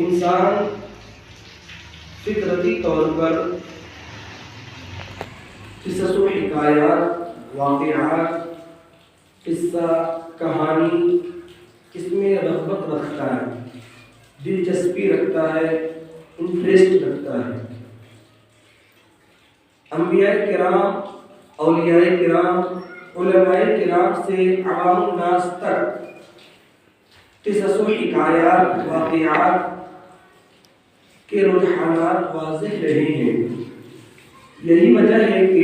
انسان فطرتی طور پر قصص و حکایات، واقعات، قصہ کہانی اس میں رغبت رکھتا ہے، دلچسپی رکھتا ہے، انٹرسٹ رکھتا ہے۔ انبیاء کرام، اولیاء کرام، علماء کرام سے عوام الناس تک قصص و حکایات، واقعات کے رجحانات واضح رہے ہیں۔ یہی وجہ ہے کہ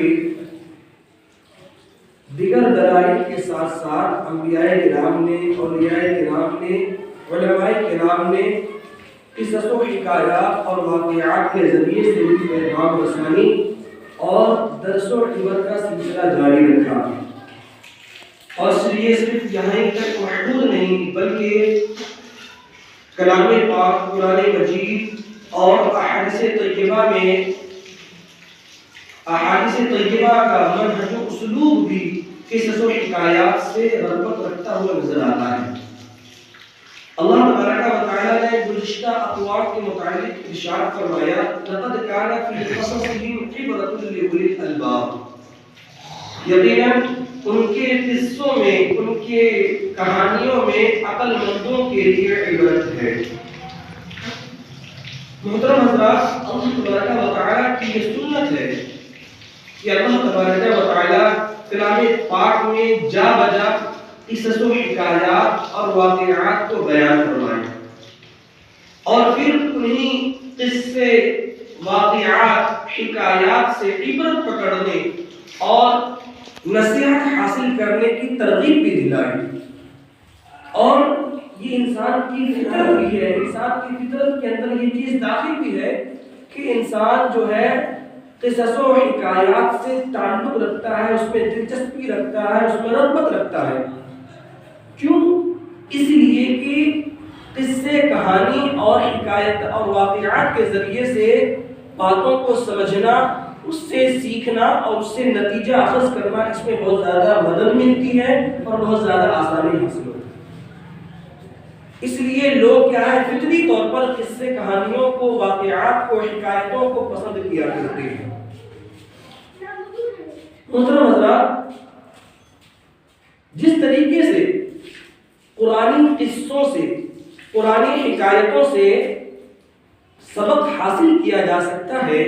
دیگر دلائل کے ساتھ ساتھ انبیاء کرام نے، اولیاء کرام نے، علماء کرام نے قصص و حکایات اور واقعات کے ذریعے سے بھی پیغام رسانی اور درس و عبرت کا سلسلہ جاری رکھا۔ اور یہ صرف یہاں تک محدود نہیں بلکہ کلام پاک، قرآن مجید اور احادیث طیبہ کا منہج و اسلوب بھی قصص و حکایات سے رغبت رکھتا ہوا نظر آتا ہے۔ اللہ تبارک و تعالیٰ نے گزشتہ اقوام کے متعلق ارشاد فرمایا: لقد كان في قصصهم عبرة لأولي الألباب۔ یقیناً ان کے قصوں میں، ان کے کہانیوں میں عقل مندوں کے لیے عبرت ہے۔ محترم حضرات، اللہ تبارک و تعالیٰ کی یہ سنت ہے کہ اللہ تبارک و تعالیٰ کلام پاک میں جا بجا قصص و حکایات اور واقعات کو بیان فرمائے، اور پھر انہی قصے، واقعات، حکایات سے عبرت پکڑنے اور نصیحت حاصل کرنے کی ترغیب بھی دلائی۔ اور یہ انسان کی فطرت بھی ہے، انسان کی فطرت کے اندر یہ چیز داخل بھی ہے کہ انسان جو ہے قصص و حکایات سے تعلق رکھتا ہے، اس میں دلچسپی رکھتا ہے، اس میں رغبت رکھتا ہے۔ کیوں؟ اس لیے کہ قصے، کہانی اور حکایت اور واقعات کے ذریعے سے باتوں کو سمجھنا، اس سے سیکھنا اور اس سے نتیجہ اخذ کرنا، اس میں بہت زیادہ مدد ملتی ہے اور بہت زیادہ آسانی حاصل ہوتی ہے۔ اس لیے لوگ کیا ہے، فطری طور پر قصے، کہانیوں کو، واقعات کو، حکایتوں کو پسند کیا کرتے ہیں۔ محترم حضرات، جس طریقے سے قرآنی قصوں سے، قرآنی حکایتوں سے سبق حاصل کیا جا سکتا ہے،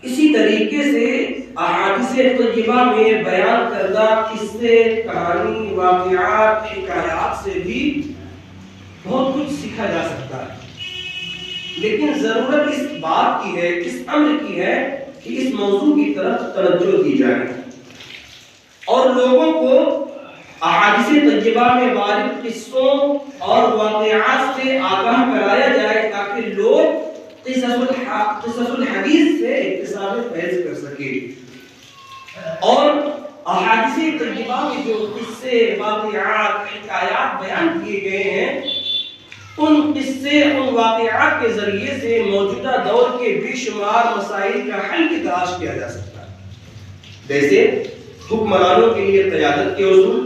اسی طریقے سے احادیث طیبہ میں بیان کردہ قصے، کہانی، واقعات، حکایات سے بھی بہت کچھ سیکھا جا سکتا ہے۔ لیکن ضرورت اس بات کی ہے، اس امر کی ہے کہ اس موضوع کی طرف توجہ دی جائے اور لوگوں کو احادیث طیبہ میں وارد قصوں اور واقعات سے آگاہ کرایا جائے تاکہ لوگ قصص الحدیث سے اکتساب فیض کر سکے۔ اور احادیث طیبہ میں جو قصے، واقعات، حکایات بیان کیے گئے ہیں، ان قصے، ان واقعات کے ذریعے سے موجودہ دور کے بے شمار مسائل کا حل کی تلاش کیا جا سکتا ہے۔ جیسے حکمرانوں کے لیے قیادت کے اصول،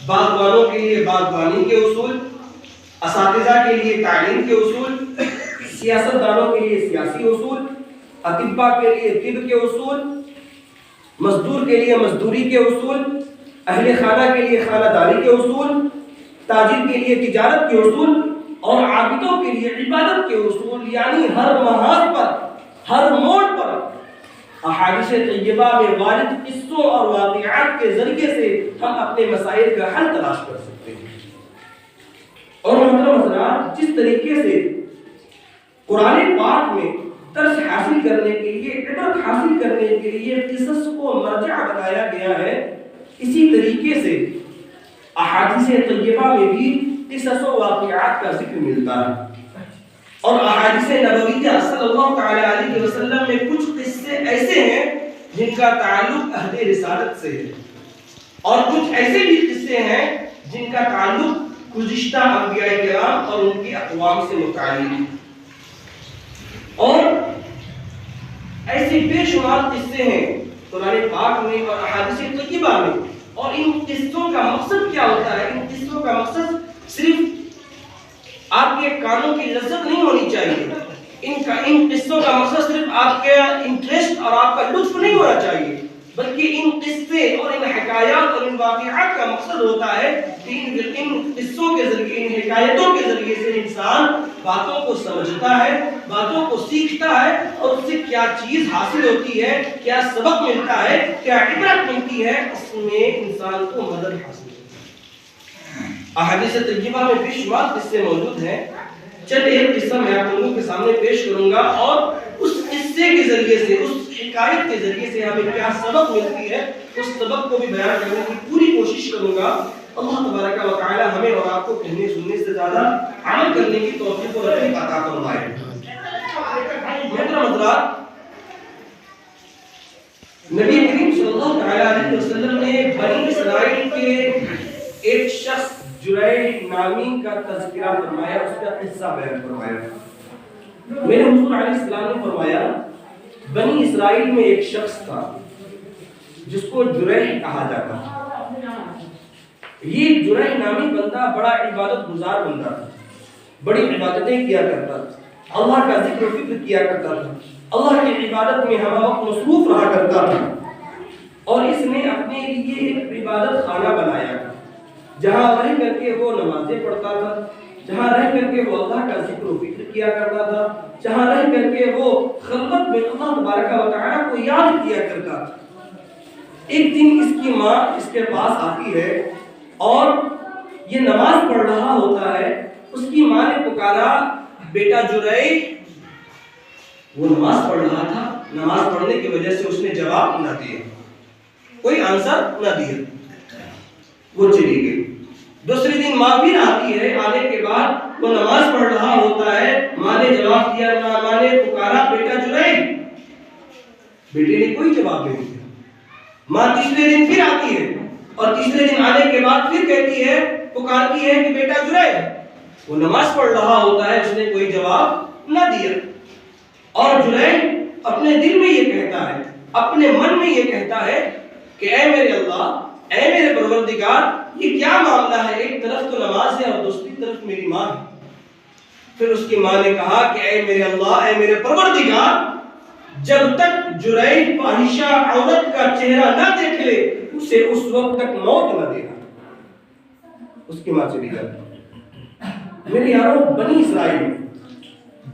باغبانوں کے لیے باغبانی کے اصول، اساتذہ کے لیے تعلیم کے اصول، سیاست دانوں کے لیے سیاسی اصول، اطباء کے لیے طب کے اصول، مزدور کے لیے مزدوری کے اصول، اہل خانہ کے لیے خانہ داری کے اصول، تاجر کے لیے تجارت کے اصول، اور عابدوں کے لیے عبادت کے اصول۔ یعنی ہر محاذ پر، ہر موڑ پر احادیث طیبہ میں وارد قصوں اور واقعات کے ذریعے سے ہم اپنے مسائل کا حل تلاش کر سکتے ہیں۔ اور محترم حضرات، جس طریقے سے قرآن پاک میں درس حاصل کرنے کے لیے، عبرت حاصل کرنے کے لیے قصص کو مرجع بتایا گیا ہے، اسی طریقے سے احادیث طیبہ میں بھی قصص و واقعات کا ذکر ملتا ہے۔ اور احادیث نبویہ صلی اللہ تعالی علیہ وسلم میں کچھ قصے ایسے ہیں جن کا تعلق عہد رسالت سے ہے، اور کچھ ایسے بھی قصے ہیں جن کا تعلق گزشتہ انبیاء کرام اور ان کی اقوام سے متعلق ہے۔ اور ایسے بے شمار قصے ہیں قرآن پاک میں اور احادیث طیبہ میں، اور ان قصوں کا مقصد کیا ہوتا ہے؟ ان قصوں کا مقصد صرف آپ کے کانوں کی لذت نہیں ہونی چاہیے، ان قصوں کا مقصد صرف آپ کے انٹرسٹ اور آپ کا لطف نہیں ہونا چاہیے، بلکہ ان قصے اور ان حکایات اور ان واقعات کا مقصد ہوتا ہے کہ ان قصوں کے ذریعے، ان حکایتوں کے ذریعے سے انسان باتوں کو سمجھتا ہے، باتوں کو سیکھتا ہے، اور اس سے کیا چیز حاصل ہوتی ہے، کیا سبق ملتا ہے، کیا عبرت ملتی ہے، اس میں انسان کو مدد حاصل ہوتی ہے۔ احادیث طیبہ میں بے شمار قصے موجود ہیں، چند ایک قصہ میں آپ لوگوں کے سامنے پیش کروں گا، اور اس قصے کے ذریعے سے، اس حکایت کے ذریعے سے ہمیں کیا سبق ملتی ہے، اس سبق کو بھی بیان کرنے کی پوری کوشش کروں گا۔ اللہ تبارک و تعالی ہمیں اور آپ کو کہنے سننے سے زیادہ عمل کرنے کی توفیق اور عطا فرمائے۔ محترم حضرات، نبی کریم صلی اللہ علیہ وسلم نے بنی اسرائیل کے ایک شخص جریح نامی کا تذکرہ فرمایا، اس کا قصہ بیان فرمایا۔ میرے حضور علیہ السلام نے فرمایا بنی اسرائیل میں ایک شخص تھا جس کو جریح کہا جاتا تھا۔ یہ جریح نامی بندہ بڑا عبادت گزار بندہ تھا، بڑی عبادتیں کیا کرتا تھا، اللہ کا ذکر و فکر کیا کرتا تھا، اللہ کی عبادت میں ہر وقت مصروف رہا کرتا تھا، اور اس نے اپنے لیے ایک عبادت خانہ بنایا جہاں رہ کر کے وہ نمازیں پڑھتا تھا، جہاں رہ کر کے وہ اللہ کا ذکر و فکر کیا کرتا تھا، جہاں رہ کر کے وہ خلوت میں اللہ تبارک و تعالیٰ کو یاد کیا کرتا تھا۔ ایک دن اس کی ماں اس کے پاس آتی ہے اور یہ نماز پڑھ رہا ہوتا ہے۔ اس کی ماں نے پکارا، بیٹا جریح۔ وہ نماز پڑھ رہا تھا، نماز پڑھنے کی وجہ سے اس نے جواب نہ دیا، کوئی آنسر نہ دیا، وہ چلی گئی۔ دوسری دن ماں پھر آتی ہے، آنے کے بعد وہ نماز پڑھ رہا ہوتا ہے، ماں نے جواب دیا، ماں نے پکارا، بیٹا جریح۔ بیٹے نے کوئی جواب نہیں دیا۔ ماں تیسرے دن پھر آتی ہے، اور تیسرے دن آنے کے بعد پھر کہتی ہے، پکارتی ہے کہ بیٹا جریح۔ وہ نماز پڑھ رہا ہوتا ہے، اس نے کوئی جواب نہ دیا، اور جریح اپنے دل میں یہ کہتا ہے، اپنے من میں یہ کہتا ہے کہ اے میرے اللہ، اے میرے پروردگار، یہ کیا معاملہ ہے؟ ایک طرف تو نماز ہے اور دوسری طرف میری ماں ہے۔ پھر اس کی ماں نے کہا کہ اے میرے اللہ، اے میرے پروردگار، جب تک جریح فاحشہ عورت کا چہرہ نہ دیکھ لے، اسے اس وقت تک موت نہ دینا۔ اس کی ماں چلی جاتی۔ میرے یاروں، بنی اسرائیل میں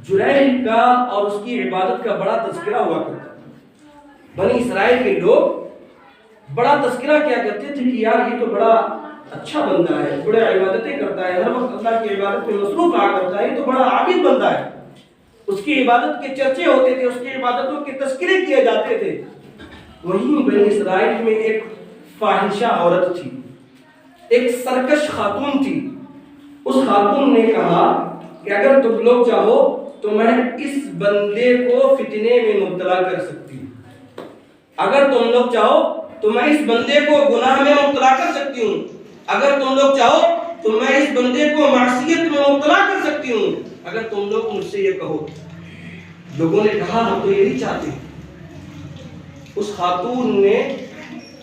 جریح کا اور اس کی عبادت کا بڑا تذکرہ ہوا کرتا تھا۔ بنی اسرائیل کے لوگ بڑا تذکرہ کیا کرتے تھے کہ یار یہ تو بڑا اچھا بندہ ہے، بڑے عبادتیں کرتا ہے، ہر وقت اللہ کی عبادت میں مصروف رہا کرتا ہے، یہ تو بڑا عابد بندہ ہے۔ اس کی عبادت کے چرچے ہوتے تھے، اس کی عبادتوں کے تذکرے کیے جاتے تھے۔ وہیں بنی اسرائیل میں ایک فاحشہ عورت تھی، ایک سرکش خاتون تھی۔ اس خاتون نے کہا کہ اگر تم لوگ چاہو تو میں اس بندے کو فتنے میں مبتلا کر سکتی ہوں، اگر تم لوگ چاہو تو میں اس بندے کو گناہ میں مبتلا کر سکتی ہوں، اگر تم لوگ چاہو تو میں اس بندے کو معصیت میں مبتلا کر سکتی ہوں، اگر تم لوگ مجھ سے یہ کہو۔ لوگوں نے کہا ہم تو یہی چاہتے ہیں۔ اس خاتون نے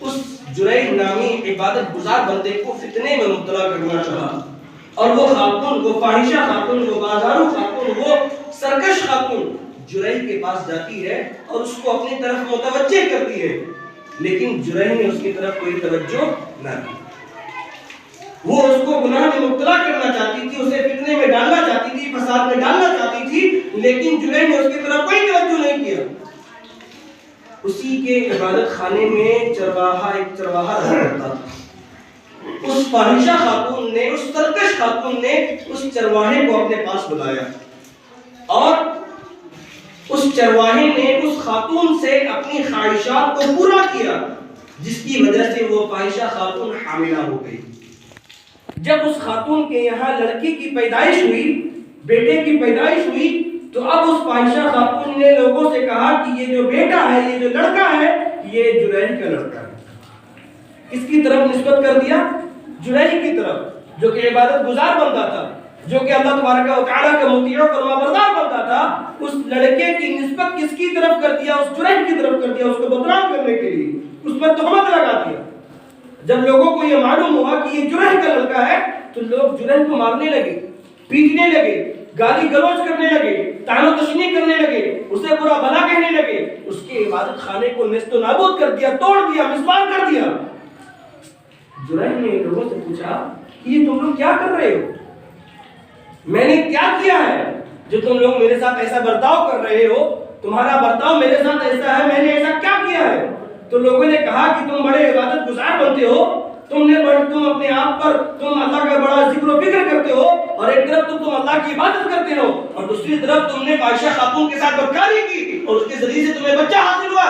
اس جریح نامی عبادت گزار بندے کو فتنے میں مبتلا کرنا چاہا، اور وہ خاتون، وہ فاحشہ خاتون، وہ بازارو خاتون، وہ سرکش خاتون جریح کے پاس جاتی ہے اور اس کو اپنی طرف متوجہ کرتی ہے، لیکن جریح نے اس کی طرف کوئی توجہ نہ دی۔ وہ اس کو گناہ میں مبتلا کرنا چاہتی تھی، اسے فتنے میں ڈالنا چاہتی تھی، فساد میں ڈالنا چاہتی تھی، لیکن جریح نے اس کی طرف کوئی توجہ نہیں کیا۔ اسی کے عبادت خانے میں ایک چرواہا رہا کرتا تھا۔ اس فاحشہ خاتون نے، اس سرکش خاتون نے اس چرواہے کو اپنے پاس بلایا، اور اس چرواہے نے اس خاتون سے اپنی خواہشات کو پورا کیا، جس کی وجہ سے وہ فاحشہ خاتون حاملہ ہو گئی۔ جب اس خاتون کے یہاں لڑکی کی پیدائش ہوئی، بیٹے کی پیدائش ہوئی، تو اب اس فاحشہ خاتون نے لوگوں سے کہا کہ یہ جو بیٹا ہے، یہ جو لڑکا ہے، یہ جریح کا لڑکا ہے۔ کس کی طرف نسبت کر دیا؟ جریح کی طرف، جو کہ عبادت گزار بندہ تھا، جو کہ اللہ تبارک و تعالیٰ کا مطیع و فرما بردار بندہ تھا۔ اس لڑکے کی نسبت کس کی طرف کر دیا؟ اس جریح کی طرف کر دیا، اس کو بدنام کرنے کے لیے اس پر تہمت لگا دیا۔ جب لوگوں کو یہ معلوم ہوا کہ یہ جریح کا لڑکا ہے تو لوگ جریح کو مارنے لگے، پیٹنے لگے، گالی گلوچ کرنے لگے، طعن و تشنیع کرنے لگے، اسے برا بھلا کہنے لگے، اس کے عبادت خانے کو نیست و نابود کر دیا، توڑ دیا، مسمار کر دیا۔ جرائم نے لوگوں سے پوچھا کہ یہ تم لوگ کیا کر رہے ہو؟ میں نے کیا کیا ہے جو تم لوگ میرے ساتھ ایسا برتاؤ کر رہے ہو؟ تمہارا برتاؤ میرے ساتھ ایسا ہے، میں نے ایسا کیا کیا ہے؟ تو لوگوں نے کہا کہ تم بڑے عبادت گزار بنتے ہو، تم اپنے آپ پر تم اللہ کا بڑا ذکر و فکر کرتے ہو، اور ایک طرف تم اللہ کی عبادت کرتے ہو، اور دوسری طرف تم نے عائشہ خاتون کے ساتھ بدکاری کی اور اس کے ذریعے سے تمہیں بچہ حاصل ہوا۔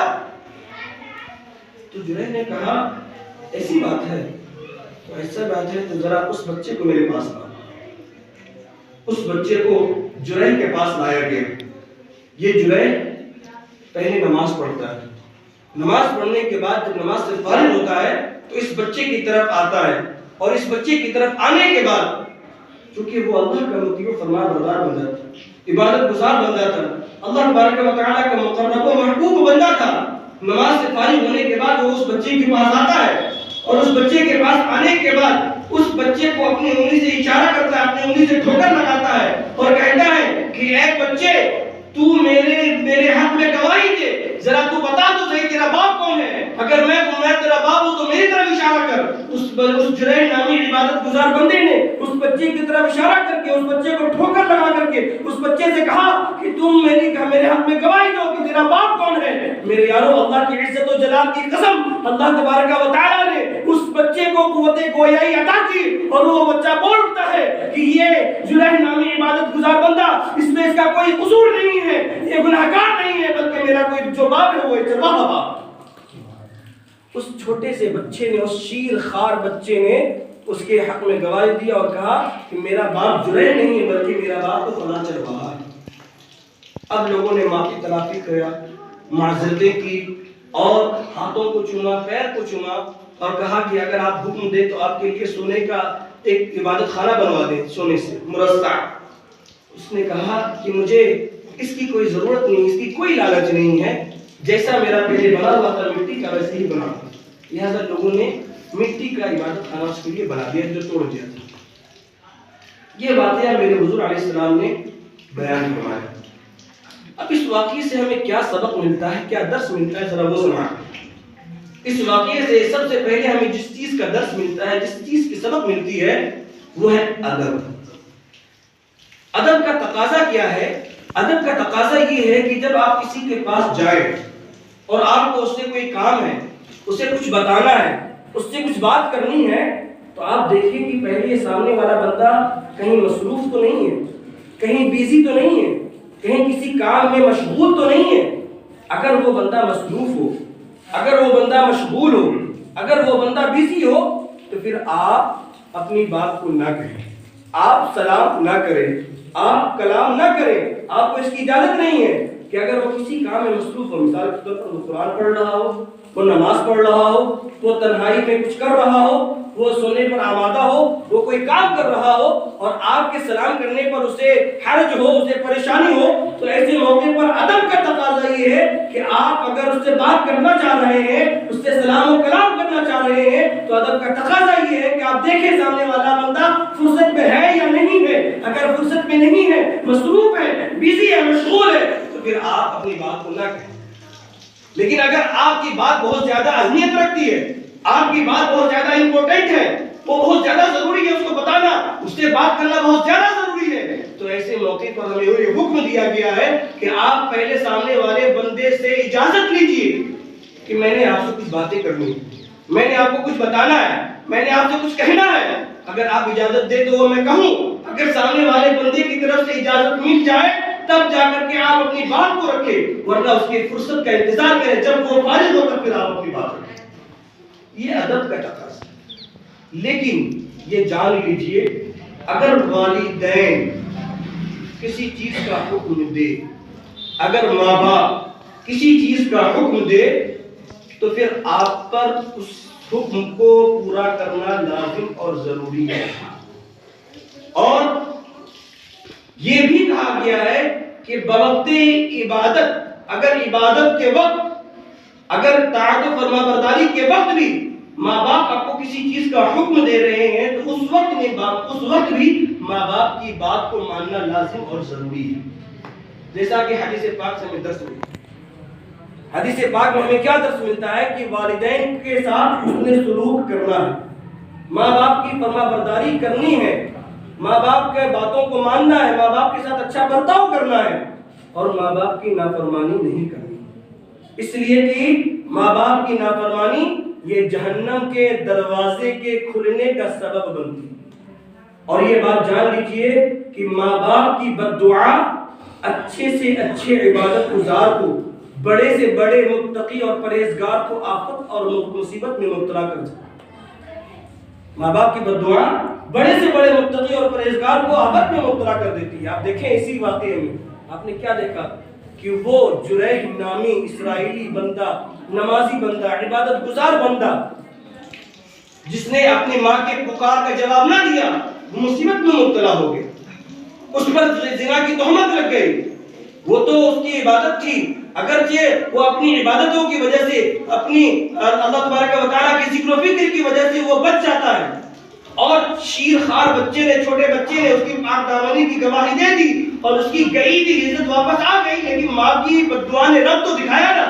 تو جرائم نے کہا ایسی بات ہے، تو ایسا بات ہے تو ذرا اس بچے کو میرے پاس لاؤ۔ اس بچے کو جرائم کے پاس لایا گیا۔ یہ جرائم پہلے نماز پڑھتا ہے، نماز پڑھنے کے بعد جب نماز سے فارغ ہوتا ہے تو اس بچے کی طرف آتا ہے، اور اس بچے کی طرف آنے کے بعد چونکہ وہ اللہ کا مطیع و فرمان بردار بندہ تھا، عبادت گزار بندہ تھا، اللہ تبارک و تعالیٰ کا مقرب و محبوب بندہ تھا، نماز سے فارغ ہونے کے بعد وہ اس بچے کے پاس آتا ہے، اور اس بچے کے پاس آنے کے بعد اس بچے کو اپنی انگلی سے اشارہ کرتا ہے، اپنی انگلی سے ٹھوکر لگاتا ہے اور کہتا ہے کہ اے بچے تو میرے حق میں گواہی دے، ذرا تو بتا تو صحیح تیرا باپ کون ہے، اگر میں تیرا باپ ہوں تو میری طرف اشارہ کر۔ اس جرائم نامی عبادت گزار بندے نے اس بچے کی طرف اشارہ کر کے اس بچے کو ٹھوکر لگا کر کے اس بچے سے کہا کہ تم میرے حق میں گواہی دو کہ تیرا باپ کون ہے۔ میرے یارو، اللہ کی عزت و جلال کی قسم، اللہ تبارک و تعالیٰ نے اس بچے کو قوت گویائی عطا کی، اور وہ بچہ بول اٹھتا ہے کہ یہ جرائم نامی عبادت گزار بندہ، اس میں اس کا کوئی قصور نہیں ہے، یہ گناہگار نہیں ہے، بلکہ میرا کوئی جو باپ ہے وہ چرواہا باپ۔ اس چھوٹے سے بچے نے، اس شیر خار بچے نے اس کے حق میں گواہی دی اور کہا کہ میرا باپ جرائم نہیں ہے، بلکہ میرا باپ تو فلاں چرواہا ہے۔ اب لوگوں نے معافی تلافی کیا، معذرتیں کی، اور ہاتھوں کو چوما، پیر کو چوما، اور کہا کہ اگر آپ حکم دیں تو آپ کے لیے سونے کا ایک عبادت خانہ بنوا دیں، سونے سے مرصع۔ اس نے کہا کہ مجھے اس کی کوئی ضرورت نہیں، اس کی کوئی لالچ نہیں ہے، جیسا میرا پہلے بنا ہوا تھا مٹی کا ویسے ہی بنا۔ لہٰذا لوگوں نے مٹی کا عبادت خانہ اس کے لیے بنا دیا جو توڑ دیا تھا۔ یہ واقعہ میرے حضور علیہ السلام نے بیان فرمایا۔ اب اس واقعے سے ہمیں کیا سبق ملتا ہے، کیا درس ملتا ہے، ذرا وہ سمجھیں۔ اس واقعے سے سب سے پہلے ہمیں جس چیز کا درس ملتا ہے، جس چیز کی سبق ملتی ہے، وہ ہے ادب۔ ادب کا تقاضا کیا ہے؟ ادب کا تقاضا یہ ہے کہ جب آپ کسی کے پاس جائیں اور آپ کو اس سے کوئی کام ہے، اسے کچھ بتانا ہے، اس سے کچھ بات کرنی ہے، تو آپ دیکھیں کہ پہلے یہ سامنے والا بندہ کہیں مصروف تو نہیں ہے، کہیں بیزی تو نہیں ہے، کہیں کسی کام میں مشغول تو نہیں ہے۔ اگر وہ بندہ مصروف ہو، اگر وہ بندہ مشغول ہو، اگر وہ بندہ بیزی ہو، تو پھر آپ اپنی بات کو نہ کہیں، آپ سلام نہ کریں، آپ کلام نہ کریں۔ آپ کو اس کی اجازت نہیں ہے کہ اگر وہ کسی کام میں مصروف ہو، مثال کے طور پر وہ قرآن پڑھ رہا ہو، وہ نماز پڑھ رہا ہو، وہ تنہائی میں کچھ کر رہا ہو، وہ سونے پر آمادہ ہو، وہ کوئی کام کر رہا ہو، اور آپ کے سلام کرنے پر اسے حرج ہو، اسے پریشانی ہو، تو ایسے موقع پر ادب کا تقاضا یہ ہے کہ آپ اگر اس سے بات کرنا چاہ رہے ہیں، اس سے سلام و کلام کرنا چاہ رہے ہیں، تو ادب کا تقاضا یہ ہے کہ آپ دیکھیں سامنے والا بندہ فرصت میں ہے یا نہیں ہے۔ اگر فرصت میں نہیں ہے، مصروف ہے، بیزی ہے، مشغول ہے، تو پھر آپ اپنی بات کو نہ کہیں۔ لیکن اگر آپ کی بات بہت زیادہ اہمیت رکھتی ہے، آپ کی بات بہت زیادہ امپورٹنٹ ہے، وہ بہت زیادہ ضروری ہے اس کو بتانا، اس سے بات کرنا بہت زیادہ ضروری ہے، تو ایسے موقع پر ہمیں یہ حکم دیا گیا ہے کہ آپ پہلے سامنے والے بندے سے اجازت لیجئے کہ میں نے آپ سے کچھ باتیں کرنی ہے، میں نے آپ کو کچھ بتانا ہے، میں نے آپ سے کچھ کہنا ہے۔ اگر آپ اجازت دیں تو وہ میں کہوں، اگر سامنے والے بندے کی طرف سے اجازت مل جائے تب جا کر کے آپ اپنی بات کو رکھیں، ورنہ اس کی فرصت کا انتظار کریں، جب وہ فارغ ہو کر پھر آپ اپنی بات رکھیں۔ یہ ادب کا تقاضا ہے۔ لیکن یہ جان لیجئے، اگر والدین کسی چیز کا حکم دے، اگر ماں باپ کسی چیز کا حکم دے، تو پھر آپ پر اس حکم کو پورا کرنا لازم اور ضروری ہے۔ اور یہ بھی کہا گیا ہے کہ بوقت عبادت، اگر عبادت کے وقت، اگر طاعت و فرما برداری کے وقت بھی ماں باپ آپ کو کسی چیز کا حکم دے رہے ہیں، تو اس وقت بھی ماں باپ کی بات کو ماننا لازم اور ضروری ہے. جیسا کہ حدیث پاک سے ہمیں درس ملتا ہے. حدیث پاک میں ہمیں کیا درس ملتا ہے کہ والدین کے ساتھ حسن سلوک کرنا ہے، ماں باپ کی فرما برداری کرنی ہے، ماں باپ کے باتوں کو ماننا ہے، ماں باپ کے ساتھ اچھا برتاؤ کرنا ہے اور ماں باپ کی نافرمانی نہیں کرنی. اس لیے کہ ماں باپ کی نافرمانی یہ جہنم کے دروازے کے کھلنے کا سبب بنتی ہے. اور یہ بات جان لیجئے کہ ماں باپ کی بد دعا اچھے سے اچھے عبادت گزار کو، بڑے سے بڑے متقی اور پرہیزگار کو آفت اور مصیبت میں مبتلا کر سکتی. ماں باپ کی بد دعا بڑے سے بڑے متقی اور پرہیزگار کو آفت میں مبتلا کر دیتی ہے. آپ دیکھیں اسی واقعے میں آپ نے کیا دیکھا کہ وہ جریح نامی اسرائیلی بندہ، نمازی بندہ، عبادت گزار بندہ، جس نے اپنی ماں کے پکار کا جواب نہ دیا، وہ مصیبت میں مبتلا ہو گیا. اس پر زنا کی تہمت لگ گئی. وہ تو اس کی عبادت تھی، اگرچہ وہ اپنی عبادتوں کی وجہ سے، اپنی اللہ تبارک و تعالیٰ کی ذکر و فکر کی وجہ سے وہ بچ جاتا ہے، اور شیر خوار بچے نے، چھوٹے بچے نے اس کی پاک دامنی کی گواہی دے دی اور اس کی گئی بھی عزت واپس آ گئی. لیکن ماں کی بد دعا نے رب تو دکھایا نا،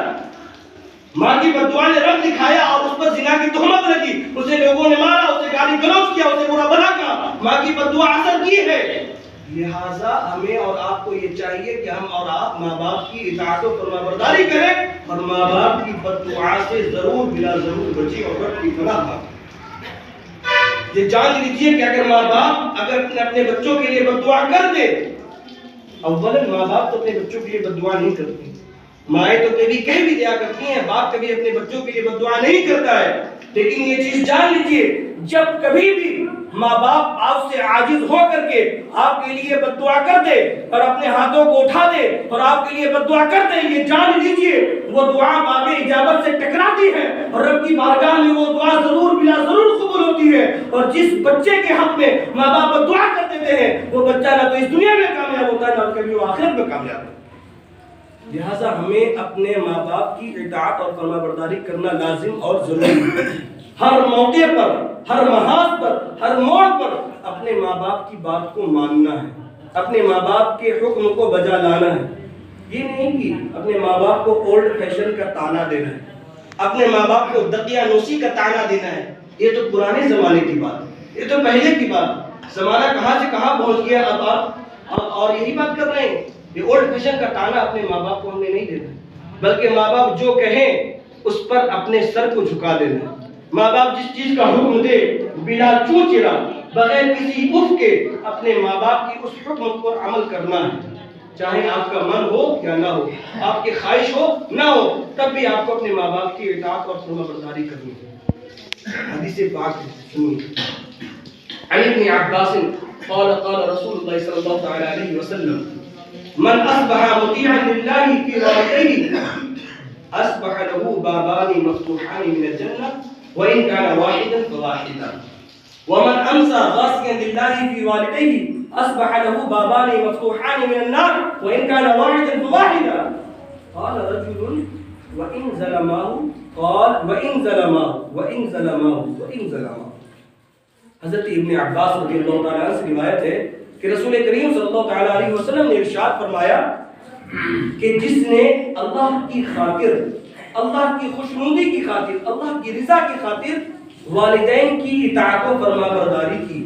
ماں کی بد دعا نے رب دکھایا اور اس پر زنا کی تہمت لگی. اسے لوگوں نے مارا، اسے گالی گلوچ کیا، اسے برا بھلا کہا. ماں کی بد دعا اثر کی ہے. لہٰذا ہمیں اور آپ کو یہ چاہیے کہ ہم اور آپ ماں باپ کی اطاعت و فرما برداری کریں اور ماں باپ کی بد دعا سے ضرور بلا ضرور بچیں اور رب کی پناہ پائیں. یہ جان لیجیے کہ اگر ماں باپ اپنے بچوں کے لیے بد دعا کر دے، اولاً ماں باپ تو اپنے بچوں کے لیے بد دعا نہیں کرتے، مائیں تو کبھی کہہ بھی دیا کرتی ہیں، باپ کبھی اپنے بچوں کے لیے بد دعا نہیں کرتا ہے. لیکن یہ چیز جان لیجیے، جب کبھی بھی ماں باپ آپ سے عاجز ہو کر کے آپ کے لیے بد دعا کر دے اور اپنے ہاتھوں کو اٹھا دے اور آپ کے لیے بد دعا کر دے، یہ جان لیجیے وہ دعا باب اجابت سے ٹکراتی ہے اور رب کی بارگاہ میں وہ دعا ضرور بلا ضرور قبول ہوتی ہے. اور جس بچے کے حق میں ماں باپ بد دعا کر دیتے ہیں، وہ بچہ نہ تو اس دنیا میں کامیاب ہوتا ہے، نہ کبھی وہ آخرت میں کامیاب ہوتا ہے. لہٰذا ہمیں اپنے ماں باپ کی اطاعت اور فرما برداری کرنا لازم اور ضروری ہے. ہر موقع پر، ہر محاذ پر، ہر موڑ پر اپنے ماں باپ کی بات کو ماننا ہے، اپنے ماں باپ کے حکم کو بجا لانا ہے. یہ نہیں کہ اپنے ماں باپ کو اولڈ فیشن کا تانا دینا ہے، اپنے ماں باپ کو دقیانوسی کا تانا دینا ہے. یہ تو پرانے زمانے کی بات ہے، یہ تو پہلے کی بات. زمانہ کہاں سے کہاں پہنچ گیا، اب آپ اور یہی بات کر رہے ہیں. یہ اولڈ فیشن کا تانا اپنے ماں باپ کو ہم نے نہیں دینا، بلکہ ماں باپ جو کہیں اس پر اپنے سر کو جھکا دینا. ماں باپ جس چیز کا حکم دے بلا چوں چرا، بغیر کسی اف کے اپنے ماں باپ کی اس حکم پر عمل کرنا ہے. چاہے آپ کا من ہو یا نہ ہو، آپ کی خواہش ہو نہ ہو، تب بھی آپ کو اپنے ماں باپ کی اطاعت اور فرما برداری کرنی ہے. حدیث پاک سنیے. عن ابن عباس قال قال رسول اللہ صلی اللہ علیہ وسلم من اصبح مطیعا للہ فی والدیہ اصبح له بابان مفتوحان من الجنہ وان كان واحدا فواحدا ومن امسى غاسقا لله في والديه اصبح له بابان مفتوحان من النار وان كان واحدا فواحدا. قال رجل وان ظلماه قال وان ظلماه. حضرت ابن عباس رضی اللہ تعالیٰ عنہ سے روایت ہے کہ رسول کریم صلی اللہ تعالیٰ علیہ وسلم نے ارشاد فرمایا کہ جس نے اللہ کی خاطر، اللہ کی خوشنودی کی خاطر، اللہ کی رضا کی خاطر والدین کی اطاعت و فرما برداری کی،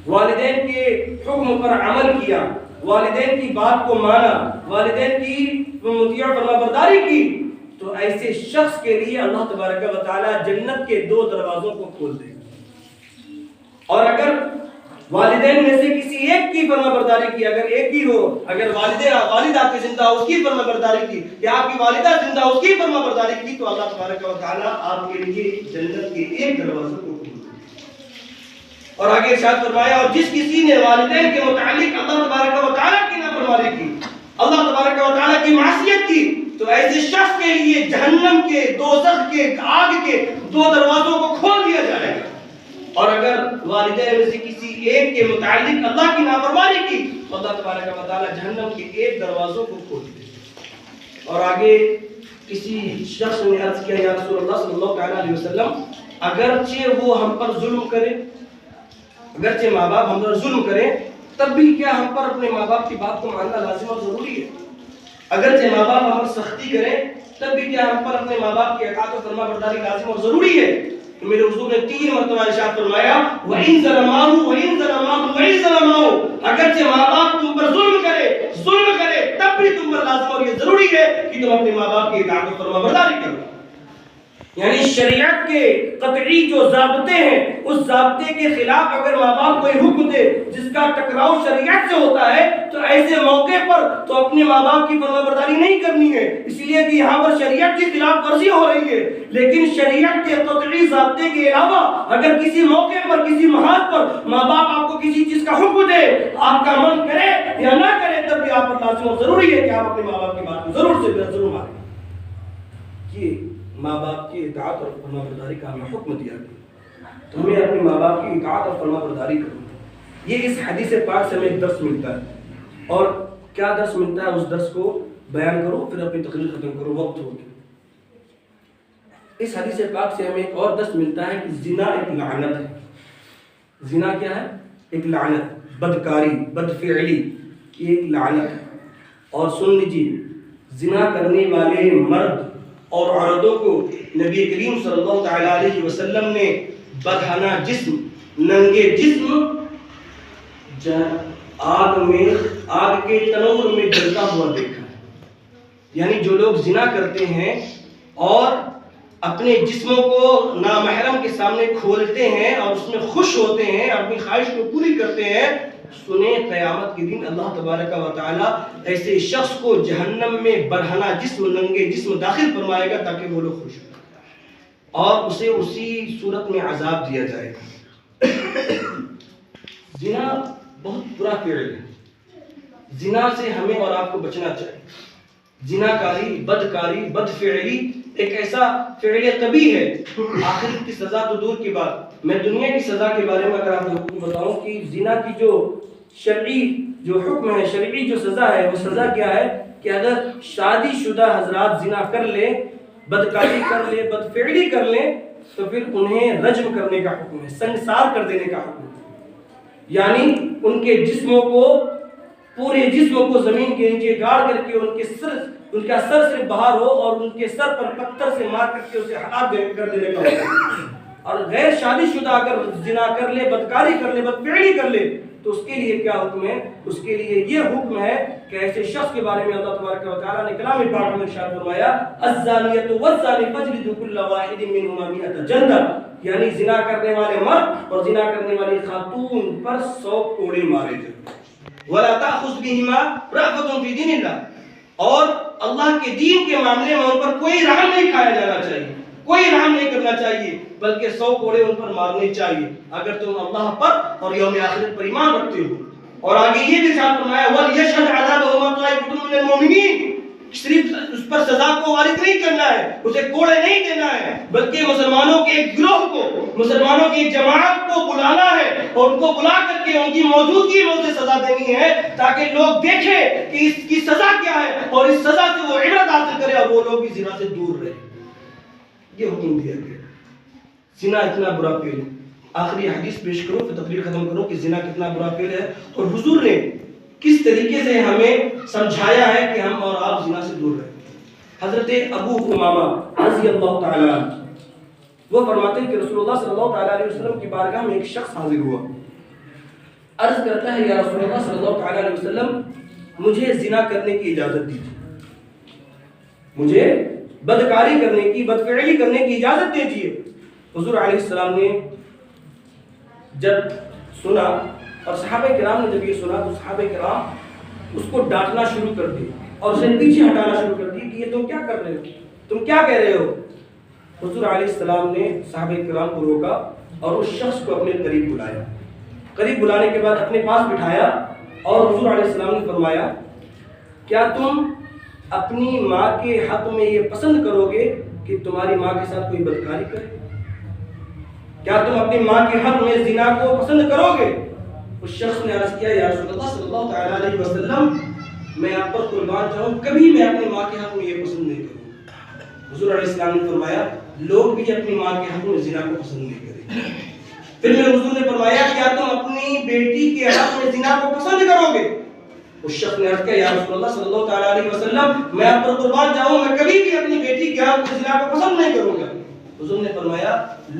والدین کے حکم پر عمل کیا، والدین کی بات کو مانا، والدین کی مطیع فرما برداری کی، تو ایسے شخص کے لیے اللہ تبارک و تعالیٰ جنت کے 2 دروازوں کو کھول دے گا. اور اگر والدین میں سے کسی ایک کی فرما برداری کی، اگر ایک ہی ہو، اگر والد آپ کی زندہ ہو اس کی فرما برداری کی، یا آپ کی والدہ زندہ ہو اس کی فرما برداری کی، تو اللہ تبارک و تعالیٰ آپ کے لیے جنت کے 1 دروازے کو کھول دے گا. اور آگے ارشاد فرمایا اور جس کسی نے والدین کے متعلق اللہ تبارک و تعالیٰ کی نافرمانی کی، اللہ تبارک و تعالیٰ کی معصیت کی، تو ایسے شخص کے لیے جہنم کے، دوزخ کے، آگ کے 2 دروازوں کو کھول دیا جائے گا. اور اگر والدین میں سے کسی ایک کے متعلق اللہ کی نافرمانی کی تو اللہ تبارک و تعالیٰ جہنم کے 1 دروازوں کو کھول دے. اور آگے کسی شخص نے عرض کیا یا رسول اللہ صلی اللہ علیہ وسلم اگرچہ وہ ہم پر ظلم کرے، اگرچہ ماں باپ ہم پر ظلم کریں تب بھی کیا ہم پر اپنے ماں باپ کی بات کو ماننا لازم اور ضروری ہے؟ اگرچہ ماں باپ ہم پر سختی کریں تب بھی کیا ہم پر اپنے ماں باپ کی اطاعت و فرما برداری لازم اور ضروری ہے؟ تو میرے حضور نے 3 مرتبہ ارشاد فرمایا وَإِن ظَلَمَاهُ وَإِن ظَلَمَاهُ وَإِن ظَلَمَاهُ، اگرچہ ماں باپ تم پر ظلم کرے تب بھی تم پر لازم اور یہ ضروری ہے کہ تم اپنے ماں باپ کی اطاعت و فرما برداری کرو۔ یعنی شریعت کے قطعی جو ضابطے ہیں اس ضابطے کے خلاف اگر ماں باپ کوئی حکم دے جس کا ٹکراؤ شریعت سے ہوتا ہے تو ایسے موقع پر تو اپنے ماں باپ کی فرما برداری نہیں کرنی ہے، اس لیے کہ یہاں پر شریعت کی خلاف ورزی ہو رہی ہے۔ لیکن شریعت کے قطعی ضابطے کے علاوہ اگر کسی موقع پر کسی محاذ پر ماں باپ آپ کو کسی چیز کا حکم دے، آپ کا من کرے یا نہ کرے، تب بھی آپ پر لازم اور ضروری ہے کہ آپ اپنے ماں باپ کی بات کو ضرور سے ضرور مانیں۔ یہ ماں باپ کی اطاعت اور فرما برداری کا ہمیں حکم دیا گیا، تو ہمیں اپنے ماں باپ کی اطاعت اور فرما برداری کرو۔ یہ اس حدیث پاک سے ہمیں ایک درس ملتا ہے، اور کیا درس ملتا ہے اس درس کو بیان کرو پھر اپنی تقریر ختم کرو، وقت ہو گیا۔ اس حدیث پاک سے ہمیں ایک اور درس ملتا ہے کہ زنا ایک لعنت ہے۔ زنا کیا ہے؟ ایک لعنت، بدکاری، بدفعلی کی ایک لعنت ہے۔ اور سن لیجیے، زنا کرنے والے مرد اور عورتوں کو نبی کریم صلی اللہ تعالی علیہ وسلم نے بدہنا جسم، ننگے جسم آگ کے تنور میں جلتا ہوا دیکھا ہے۔ یعنی جو لوگ زنا کرتے ہیں اور اپنے جسموں کو نامحرم کے سامنے کھولتے ہیں اور اس میں خوش ہوتے ہیں، اپنی خواہش کو پوری کرتے ہیں، سنیں قیامت کے دن اللہ تبارک و تعالی ایسے شخص کو جہنم میں برہنہ جسم، ننگے جسم داخل فرمائے گا تاکہ وہ لوگ خوش ہوں اور اسے اسی صورت میں عذاب دیا جائے گا۔ زنا بہت برا فعل ہے، زنا سے ہمیں اور آپ کو بچنا چاہیے۔ زناکاری، بدکاری، بدفعلی ایک ایسا فعل قبیح ہے، آخرت کی سزا تو دور کی بات، میں دنیا کی سزا کے بارے میں اگر آپ لوگوں کو بتاؤں کہ زنا کی جو شرعی جو حکم ہے، شرعی جو سزا ہے، وہ سزا کیا ہے کہ اگر شادی شدہ حضرات زنا کر لیں، بدکاری کر لیں، بدفعلی کر لیں، تو پھر انہیں رجم کرنے کا حکم ہے، سنسار کر دینے کا حکم ہے۔ یعنی ان کے جسموں کو، پورے جسموں کو زمین کے نیچے گاڑ کر کے ان کا سر صرف باہر ہو اور ان کے سر پر پتھر سے مار کر کے اسے ہلاک کر دینے کا حکم ہے۔ اور غیر شادی شدہ اگر زنا کر لے، بدکاری کر لے، بدفعلی کر لے، تو اس کے لیے کیا حکم ہے؟ اس کے لیے یہ حکم ہے کہ ایسے شخص کے بارے میں اللہ تبارک و تعالیٰ نے کلام پاک میں ارشاد فرمایا الزانیۃ والزانی فاجلدوا کل واحد منہما مئۃ جلدہ، یعنی زنا کرنے والے مرد اور زنا کرنے والی خاتون پر 100 کوڑے مارے جائیں۔ ولا تأخذ بهما رأفۃ فی دین اللہ، اور اللہ کے دین کے معاملے میں ان پر کوئی رحم نہیں کھایا جانا چاہیے، کوئی رحم نہیں کرنا چاہیے، بلکہ 100 کوڑے ان پر مارنے چاہیے اگر تم اللہ پر اور یوم آخرت پر ایمان رکھتے ہو۔ اور آگے یہ بھی ارشاد فرمایا وَلْيَشْهَدْ عَذَابَهُمَا طَائِفَةٌ مِّنَ الْمُؤْمِنِينَ، صرف اس پر سزا کو وارد نہیں کرنا ہے، اسے کوڑے نہیں دینا ہے، بلکہ مسلمانوں کے ایک گروہ کو، مسلمانوں کی ایک جماعت کو بلانا ہے اور ان کو بلا کر کے ان کی موجودگی میں اسے سزا دینی ہے تاکہ لوگ دیکھیں کہ اس کی سزا کیا ہے اور اس سزا سے وہ عبرت حاصل کرے اور وہ لوگ بھی زنا سے دور رہے۔ یہ حکم دیا گیا۔ زنا اتنا برا فعل ہے، آخری حدیث پیش کرو پھر تقریر ختم کرو کہ زنا کتنا برا فعل ہے اور حضور نے کس طریقے سے ہمیں سمجھایا ہے کہ ہم اور آپ زنا سے دور رہیں۔ حضرت ابو امامہ رضی اللہ تعالی عنہ وہ فرماتے ہیں کہ رسول اللہ صلی اللہ تعالی علیہ وسلم کی بارگاہ میں ایک شخص حاضر ہوا، عرض کرتا ہے یا رسول اللہ صلی اللہ تعالی علیہ وسلم مجھے زنا کرنے کی اجازت دیجیے، مجھے بدکاری کرنے کی، بدفعلی کرنے کی اجازت دیجیے۔ حضور علیہ السلام نے جب سنا اور صحابہ کرام نے جب یہ سنا تو صحابہ کرام اس کو ڈانٹنا شروع کر دی اور اسے پیچھے ہٹانا شروع کر دی کہ یہ تم کیا کر رہے ہو، تم کیا کہہ رہے ہو۔ حضور علیہ السلام نے صحابہ کرام کو روکا اور اس شخص کو اپنے قریب بلایا، قریب بلانے کے بعد اپنے پاس بٹھایا اور حضور علیہ السلام نے فرمایا کیا تم اپنی ماں کے حق میں یہ پسند کرو گے کہ تمہاری ماں کے ساتھ کوئی بدکاری کرے؟ کیا تم اپنی ماں کے حق میں زنا کو پسند کرو گے؟ اس شخص نے عرض کیا یا رسول اللہ صلی اللہ تعالی علیہ وسلم میں آپ پر قربان جاؤں کبھی میں اپنی ماں کے حق میں یہ پسند نہیں کروں گا۔ حضور علیہ السلام نے فرمایا لوگ بھی اپنی ماں کے حق میں زنا کو پسند نہیں کریں۔ پھر میرے حضور نے فرمایا کیا تم اپنی بیٹی کے حق میں زنا کو پسند کرو گے؟ اس شخص نے عرض کیا یا رسول اللہ صلی اللہ تعالیٰ علیہ وسلم میں آپ پر قربان جاؤں میں کبھی بھی اپنی بیٹی کے حق میں زنا کو پسند نہیں کروں گا۔ حضور نے فرمایا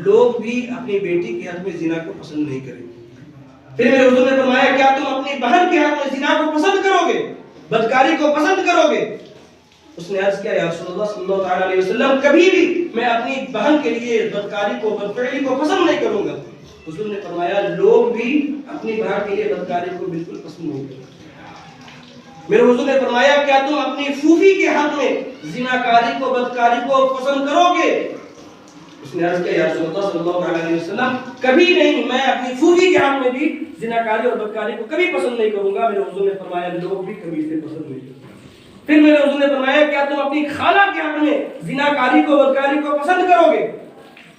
لوگ بھی اپنی بیٹی کے حق میں زنا کو پسند نہیں کریں گے۔ پھر میرے حضور نے فرمایا کیا تم اپنی بہن کے حق میں زنا کو پسند کرو گے، بدکاری کو پسند کرو گے؟ اس نے عرض کیا یا رسول اللہ صلی اللہ تعالیٰ علیہ وسلم کبھی بھی میں اپنی بہن کے لیے بدکاری کو بدفعلی کو پسند نہیں کروں گا۔ حضور نے فرمایا لوگ بھی اپنی بہن کے لیے بدکاری کو بالکل پسند نہیں کریں گے۔ میرے حضور نے فرمایا کیا تم اپنی پھوپھی کے حق میں زناکاری کو بدکاری کو پسند کرو گے؟ اس نے عرض کیا یا رسول اللہ صلی اللہ علیہ وسلم کبھی نہیں، میں اپنی پھوپھی کے حق میں بھی زناکاری اور بدکاری کو کبھی پسند نہیں کروں گا۔ میرے حضور نے فرمایا لوگ بھی کبھی اسے پسند نہیں کریں گے۔ پھر میرے حضور نے فرمایا کیا تم اپنی خالہ کے حق میں زناکاری کو بدکاری کو پسند کرو گے؟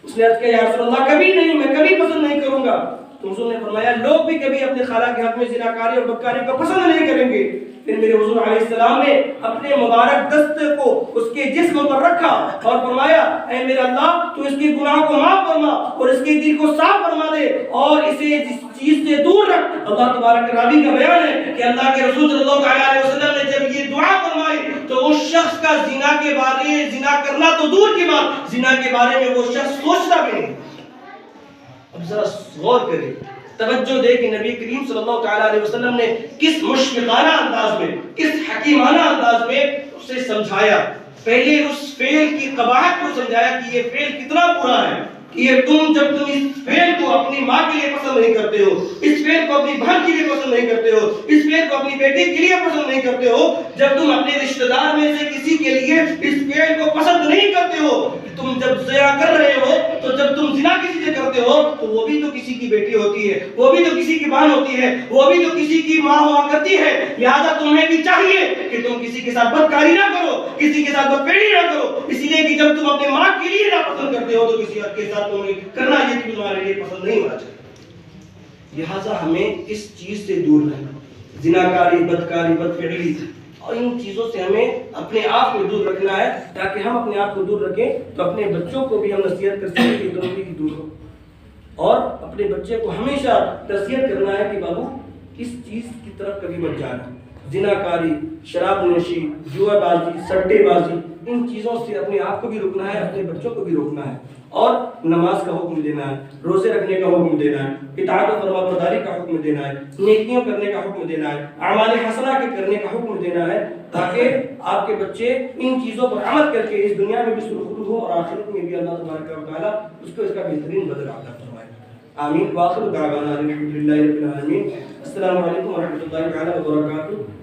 اس نے عرض کیا یا رسول اللہ کبھی نہیں، میں کبھی پسند نہیں کروں گا۔ تو حضور نے فرمایا لوگ بھی کبھی اپنے خالہ کے حق میں زناکاری اور بدکاری کو پسند نہیں کریں گے۔ پھر میرے حضور علیہ السلام نے اپنے مبارک دست کو اس کے جسم پر رکھا اور فرمایا اے میرے اللہ تو اس کے گناہ کو معاف فرما اور اس کے دل کو صاف فرما دے اور اسے جس چیز سے دور رکھ۔ اللہ تبارک راوی کا بیان ہے کہ اللہ کے رسول صلی اللہ علیہ وسلم نے جب یہ دعا فرمائی تو اس شخص کا زنا کے بارے زنا کرنا تو دور کی بات، زنا کے بارے میں وہ شخص سوچتا بھی نہیں۔ اب ذرا غور کریں، توجہ دے کہ نبی کریم صلی اللہ تعالیٰ علیہ وسلم نے کس مشفقانہ انداز میں، کس حکیمانہ انداز میں اسے سمجھایا۔ پہلے اس فعل کی قباحت کو سمجھایا کہ یہ فعل کتنا برا ہے، کہ یہ جب تم اس فعل کو اپنی ماں کے لیے پسند نہیں کرتے ہو، اس فعل کو اپنی بہن کے لیے پسند نہیں کرتے ہو، اس فعل کو اپنی بیٹی کے لیے پسند نہیں کرتے ہو، جب تم اپنے رشتہ دار میں سے کسی کے لیے اس فعل کو پسند نہیں کرتے ہو، تم جب زنا کر رہے ہو تو جب تم زنا کسی سے کرتے ہو تو وہ بھی تو کسی کی بیٹی ہوتی ہے، وہ بھی تو کسی کی بہن ہوتی ہے، وہ بھی تو کسی کی ماں ہوا کرتی ہے۔ لہذا تمہیں بھی چاہیے کہ تم کسی کے ساتھ بدکاری نہ کرو، کسی کے ساتھ بدفعلی نہ کرو، اسی لیے کہ جب تم اپنے ماں کے لیے ناپسند کرتے ہو تو کسی اور کے ساتھ تمہیں کرنا یہ کہ تمہارے لیے پسند نہیں ہونا چاہیے۔ لہذا ہمیں اس چیز سے دور رہنا، زناکاری، بدکاری، بدفعلی اور ان چیزوں سے ہمیں اپنے آپ کو دور رکھنا ہے، تاکہ ہم اپنے آپ کو دور رکھیں تو اپنے بچوں کو بھی ہم نصیحت کر سکیں کہ دونوں کی دور ہو، اور اپنے بچے کو ہمیشہ نصیحت کرنا ہے کہ بابو اس چیز کی طرف کبھی مت جانا، زناکاری، شراب نوشی، جوا بازی، سٹے بازی، ان چیزوں سے اپنے آپ کو بھی روکنا ہے، اپنے بچوں کو بھی روکنا ہے، اور نماز کا حکم دینا ہے، روزے رکھنے کا حکم دینا ہے، اطاعت و فرما برداری کا حکم دینا ہے، نیکیوں کرنے کا حکم دینا ہے، اعمال حسنہ کے کرنے کا حکم دینا ہے، تاکہ آپ کے بچے ان چیزوں پر عمل کر کے اس دنیا میں بھی سرخرو ہو اور آخرت میں بھی اللہ تبارک و تعالیٰ اس کو اس کا بہترین بدلہ عطا فرمائے۔ آمین۔ وآخر دعوانا الحمدللہ رب العالمین۔ السلام علیکم ورحمۃ اللہ تعالیٰ وبرکاتہ۔